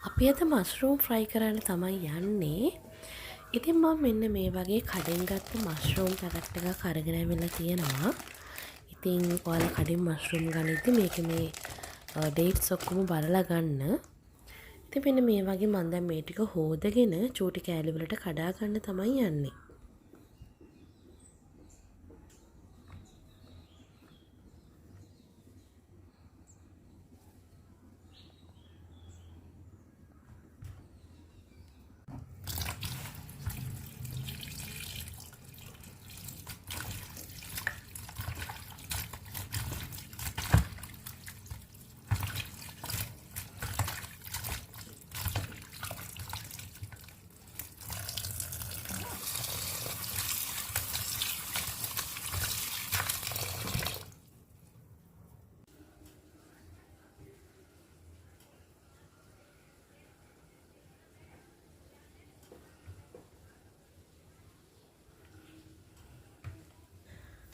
අපි අද මස්රූම් ෆ්‍රයි කරන්න තමයි යන්නේ. ඉතින් මම මෙන්න මේ වගේ කඩෙන් ගත්ත මස්රූම් පැකට් එකක් අරගෙන ඇවිල්ලා තියෙනවා. ඉතින් ඔයාලා කඩින් මස්රූම් ගනිද්දි මේකේ මේ ඩේට්ස් ඔක්කොම බලලා ගන්න. ඉතින් මෙන්න මේ වගේ මම දැන් මේ ටික හොදගෙන චූටි කෑලි වලට කඩා ගන්න තමයි යන්නේ.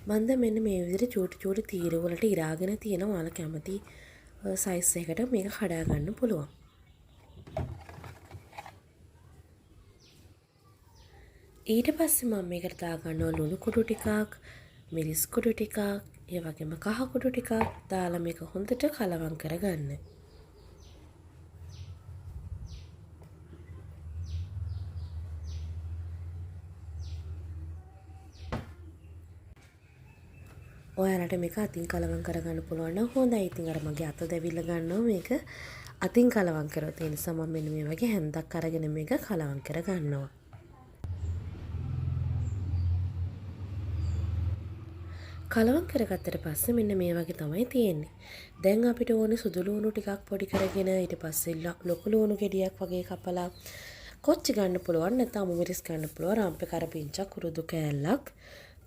මන්ද මෙන්න මේ විදිහට චූටි චූටි තීරු වලට ඉරාගෙන තියෙනවා. ඔයාලා කැමති සයිස් එකකට මේක කඩා ගන්න පුළුවන්. ඊට පස්සේ මම මේකට දාගන්නවා ලුණු කුඩු ටිකක්, මිරිස් කුඩු ටිකක්, ඒ වගේම කහ කුඩු ටිකක් දාලා මේක හොඳට කලවම් කරගන්න. ඔයාලට මේක අතින් කලවම් කරගන්න පුළුවන් නම් හොඳයි. ඉතින් අර මගේ අත දැවිල්ල ගන්නවා මේක අතින් කලවම් කරොත්. ඒ නිසා මම මෙන්න මේ වගේ හැන්දක් අරගෙන මේක කලවම් කරගන්නවා. කලවම් කරගත්තට පස්සේ මෙන්න මේ වගේ තමයි තියෙන්නේ. දැන් අපිට ඕනේ සුදු ලුණු ටිකක් පොඩි කරගෙන ඊට පස්සේ ලොකු ලුණු ගෙඩියක් වගේ කපලා කොච්චි ගන්න පුළුවන්, නැත්නම් අමු මිරිස් ගන්න පුළුවන්, රම්පේ කරපිංචක්, කුරුදු කෑල්ලක්,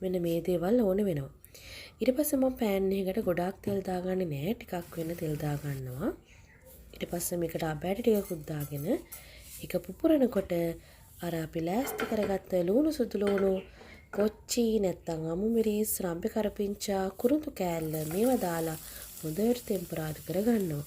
මෙන්න මේ දේවල් ඕනේ වෙනවා. ඊට පස්සේ මම පෑන් එකකට ගොඩාක් තෙල් දාගන්නේ නැහැ, ටිකක් වෙන තෙල් දාගන්නවා. ඊට පස්සේ මේකට අබෑටි ටිකකුත් දාගෙන ඒක පුපුරනකොට අර අපි ලෑස්ති කරගත්ත ලුණු සුදු ලුණු කොච්චි නැත්නම් අමු මිරිස්, රම්පේ කරපිංචා, කුරුදු කෑල්ල මේවා දාලා හොඳට ටෙම්පරාදු කරගන්නවා.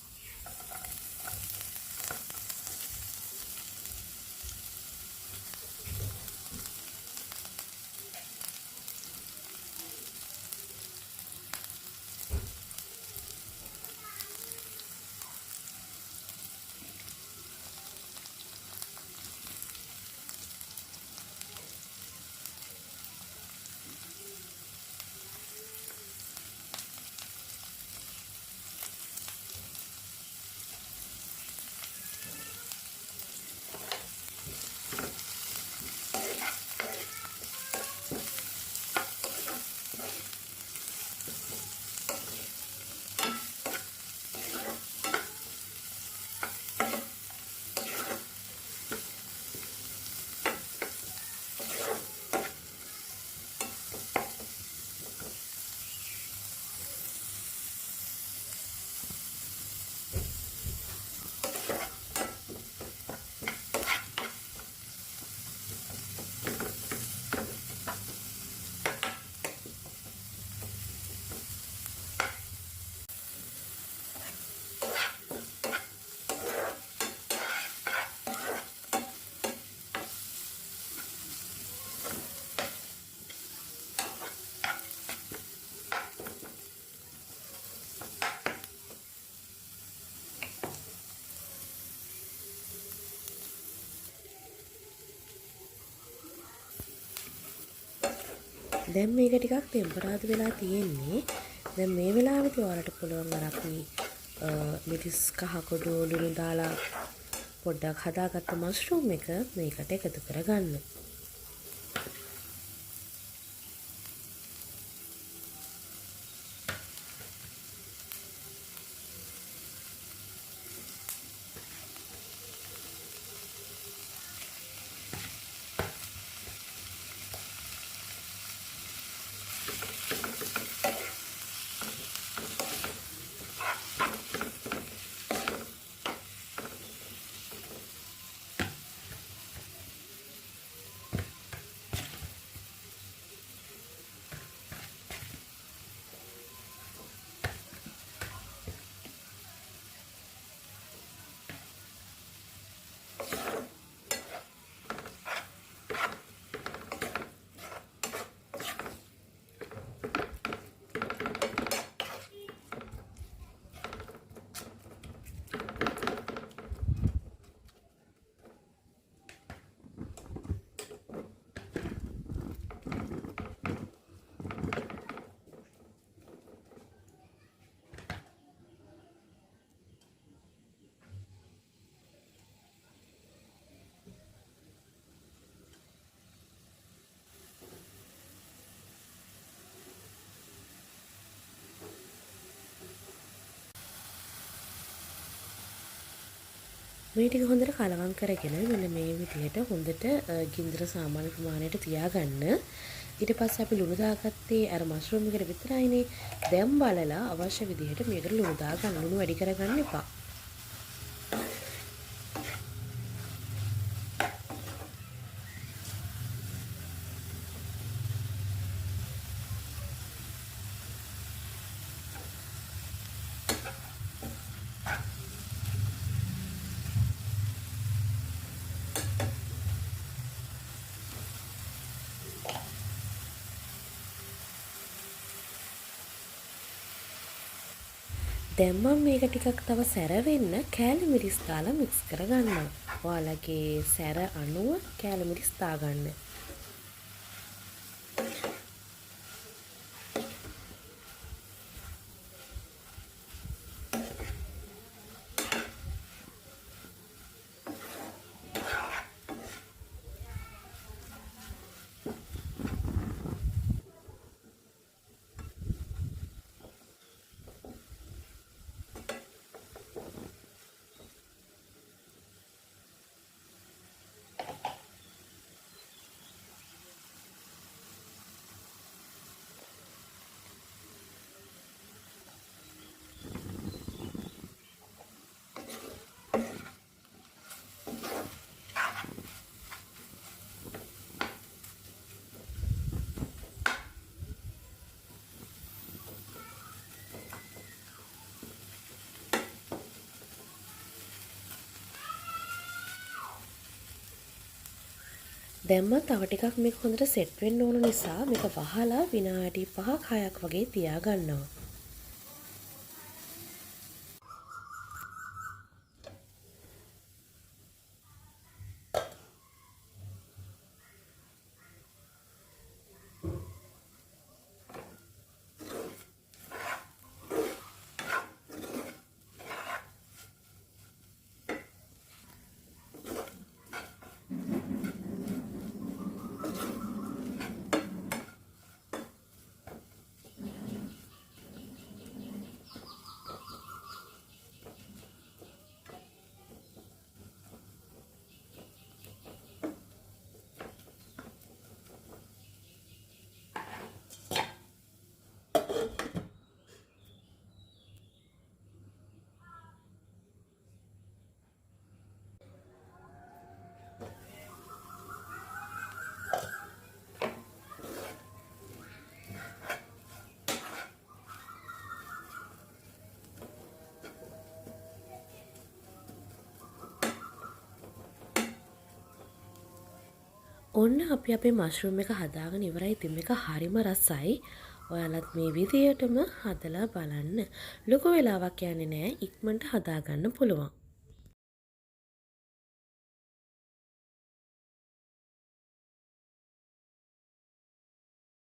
දැන් මේක ටිකක් ටෙම්පරාදු වෙලා තියෙන්නේ. දැන් මේ වෙලාවෙදී ඔයාලට පුළුවන් අර අපි මිරිස් කහ කුඩු ලුණු දාලා පොඩ්ඩක් හදාගත්ත මස්රූම් එක මේකට එකතු කරගන්න. මේ ටික හොඳට කලවම් කරගෙන මෙන්න මේ විදිහට හොඳට ගින්දර සාමාන්‍ය ප්‍රමාණයට තියාගන්න. ඊට පස්සේ අපි ලුණු දාගත්තේ අර මෂ්රූම් එකට විතරයිනේ. දැන් බලලා අවශ්‍ය විදිහට මේකට ලුණු දාගන්න. ලුණු වැඩි කරගන්න එපා. දැන් මම මේක ටිකක් තව සැර වෙන්න කෑලි මිරිස් දාලා මික්ස් කරගන්නවා. ඔයාලගේ සැර අනුව කෑලි මිරිස් දාගන්න. දැම්ම තව ටිකක් මේක හොඳට සෙට් වෙන්න ඕන නිසා මේක වහලා විනාඩි 5ක් 6ක් වගේ තියාගන්නවා. ඔන්න අපි අපේ මෂ්රූම් එක හදාගෙන ඉවරයි. ඉතින් මේක හරිම රසයි. ඔයාලත් මේ විදියටම හදලා බලන්න. ලොකු වෙලාවක් යන්නේ නැහැ. ඉක්මනට හදාගන්න පුළුවන්.